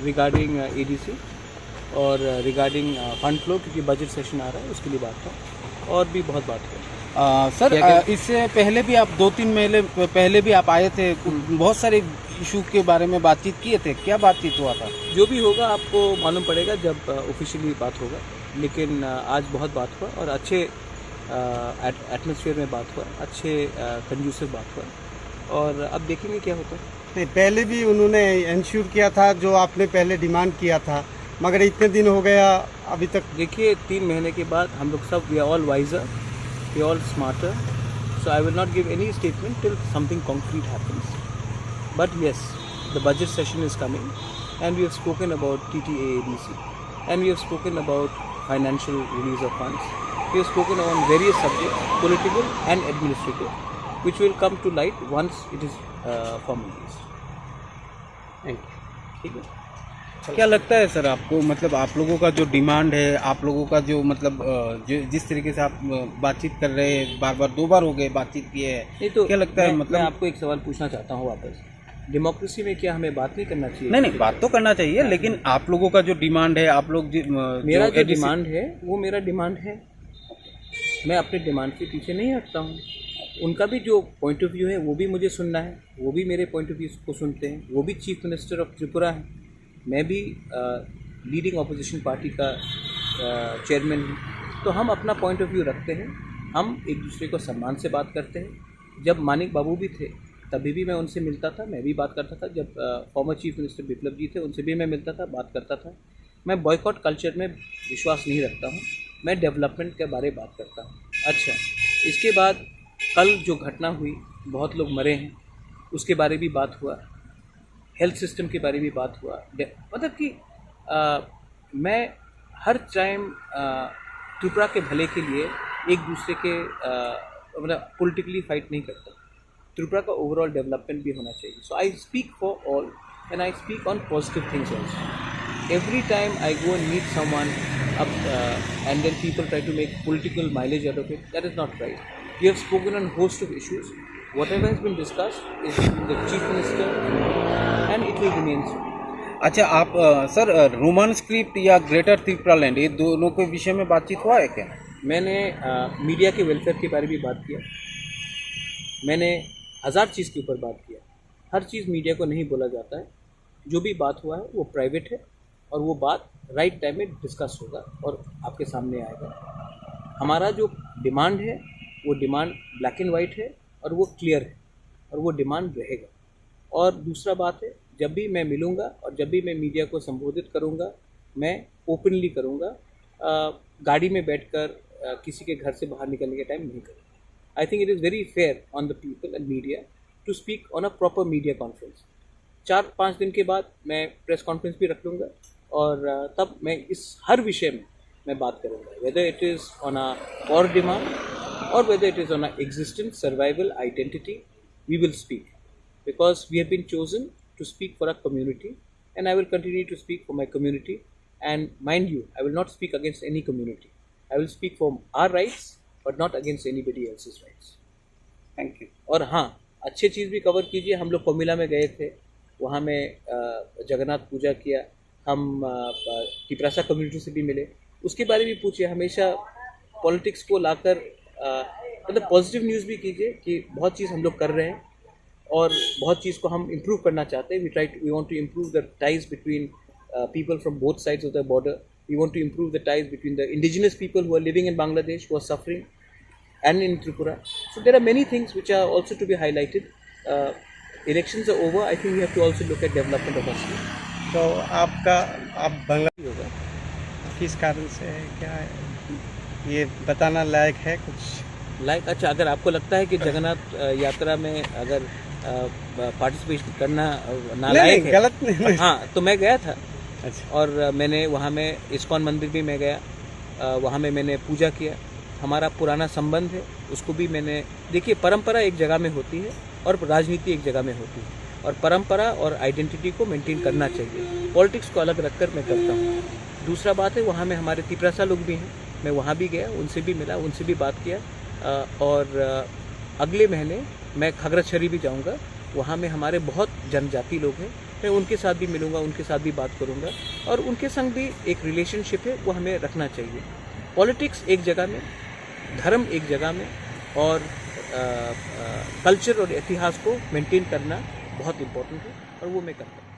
Regarding ADC और regarding fund flow, क्योंकि budget session आ रहा है उसके लिए बात था, और भी बहुत बात है। सर इससे पहले भी आप 2-3 महीने पहले भी आप आए थे, बहुत सारे इशू के बारे में बातचीत किए थे, क्या बातचीत हुआ था? जो भी होगा आपको मालूम पड़ेगा जब ऑफिशियली बात होगा, लेकिन आज बहुत बात हुआ और अच्छे एटमॉस्फेयर में बात हुआ, अच्छे कंड्यूसिव बात हुआ, और अब देखेंगे क्या होता है। नहीं, पहले भी उन्होंने इंश्योर किया था जो आपने पहले डिमांड किया था, मगर इतने दिन हो गया अभी तक। देखिए 3 महीने के बाद हम लोग सब, we are all wiser, we all smarter, so I will not give any statement till something concrete happens, but yes the budget session is coming and we have spoken about TTAADC and we have spoken about financial release of funds. We have spoken on various subjects, political and administrative, which will come to light once it is formalized. Thank you. ठीक है। क्या लगता है sir आपको, मतलब आप लोगों का जो डिमांड है, आप लोगों का जो मतलब जो जिस तरीके से आप बातचीत कर रहे हैं, बार बार 2 बार हो गए बातचीत किए है, तो क्या लगता है? मतलब मैं आपको एक सवाल पूछना चाहता हूँ वापस, डेमोक्रेसी में क्या हमें बात नहीं करना चाहिए? नहीं, बात तो करना चाहिए, लेकिन आप लोगों का जो डिमांड है, आप लोग मेरा जो डिमांड है वो मेरा डिमांड है, मैं अपने डिमांड के पीछे नहीं हटता हूँ। उनका भी जो पॉइंट ऑफ व्यू है वो भी मुझे सुनना है, वो भी मेरे पॉइंट ऑफ व्यू को सुनते हैं, वो भी चीफ मिनिस्टर ऑफ त्रिपुरा हैं, मैं भी लीडिंग ऑपोजिशन पार्टी का चेयरमैन हूँ, तो हम अपना पॉइंट ऑफ व्यू रखते हैं, हम एक दूसरे को सम्मान से बात करते हैं। जब मानिक बाबू भी थे तभी भी मैं उनसे मिलता था, मैं भी बात करता था, जब फॉर्मर चीफ मिनिस्टर बिप्लब जी थे उनसे भी मैं मिलता था, बात करता था। मैं बॉयकॉट कल्चर में विश्वास नहीं रखता हूँ, मैं डेवलपमेंट के बारे में बात करता हूँ। अच्छा, इसके बाद कल जो घटना हुई, बहुत लोग मरे हैं, उसके बारे भी बात हुआ, हेल्थ सिस्टम के बारे भी बात हुआ, मतलब कि मैं हर टाइम त्रिपुरा के भले के लिए एक दूसरे के मतलब पॉलिटिकली फाइट नहीं करता, त्रिपुरा का ओवरऑल डेवलपमेंट भी होना चाहिए। So I speak for all and I speak on positive things also. Every time I go and meet someone up and then people try to make political mileage out of it, that is not right. We have spoken on a host of issues. Whatever has been discussed is with the chief minister and it will remain so. अच्छा, आप sir Roman script या greater Tripura land, ये दोनों के विषय में बातचीत हुआ है क्या? मैंने मीडिया के वेलफेयर के बारे में बात किया, मैंने 1000 चीज़ के ऊपर बात किया। हर चीज़ मीडिया को नहीं बोला जाता है, जो भी बात हुआ है वो प्राइवेट है और वो बात राइट टाइम में डिस्कस होगा और आपके सामने आएगा। हमारा जो डिमांड है वो डिमांड ब्लैक एंड वाइट है और वो क्लियर है और वो डिमांड रहेगा। और दूसरा बात है, जब भी मैं मिलूँगा और जब भी मैं मीडिया को संबोधित करूँगा, मैं ओपनली करूँगा, गाड़ी में बैठकर किसी के घर से बाहर निकलने के टाइम नहीं करूँगा। I think it is very fair on the people and media to speak on a proper media conference. 4-5 दिन के बाद मैं प्रेस कॉन्फ्रेंस भी रख लूँगा और तब मैं इस हर विषय में मैं बात करूँगा, whether it is on a or demand or whether it is on a existence survival identity, we will speak because we have been chosen to speak for a community and I will continue to speak for my community and mind you, I will not speak against any community, I will speak for our rights but not against anybody else's rights. Thank you. और हाँ, अच्छे चीज़ भी cover कीजिए। हम लोग कोमिला में गए थे, वहाँ में जगन्नाथ पूजा किया, हम टिपरासा कम्युनिटी से भी मिले, उसके बारे में पूछिए। हमेशा पॉलिटिक्स को लाकर मतलब पॉजिटिव न्यूज़ भी कीजिए कि बहुत चीज़ हम लोग कर रहे हैं और बहुत चीज़ को हम इम्प्रूव करना चाहते हैं। We want to improve the ties between people from both sides of the border, we want to improve the ties between the indigenous people who are living in Bangladesh, who are suffering, and in Tripura. So there are many things which are also to be highlighted. Elections are over, I think we have to also look at development of our state. तो आप बंगला होगा किस कारण से है, क्या है ये बताना लायक है कुछ? लाइक अच्छा, अगर आपको लगता है कि जगन्नाथ यात्रा में अगर पार्टिसिपेट करना नालायक है, गलत नहीं। हाँ, तो मैं गया था अच्छा, और मैंने वहाँ में इस्कॉन मंदिर भी मैं गया, वहाँ में मैंने पूजा किया। हमारा पुराना संबंध है, उसको भी मैंने, देखिए परंपरा एक जगह में होती है और राजनीति एक जगह में होती है, और परंपरा और आइडेंटिटी को मेंटेन करना चाहिए। पॉलिटिक्स को अलग रखकर मैं करता हूँ। दूसरा बात है, वहाँ में हमारे तिपरासा लोग भी हैं, मैं वहाँ भी गया, उनसे भी मिला, उनसे भी बात किया। और अगले महीने मैं खगड़ाछड़ी भी जाऊँगा, वहाँ में हमारे बहुत जनजाति लोग हैं, मैं उनके साथ भी मिलूँगा, उनके साथ भी बात करूँगा, और उनके संग भी एक रिलेशनशिप है वो हमें रखना चाहिए। पॉलिटिक्स एक जगह में, धर्म एक जगह में, और कल्चर और इतिहास को मेंटेन करना बहुत इम्पोर्टेंट है, और वो मैं करता हूँ।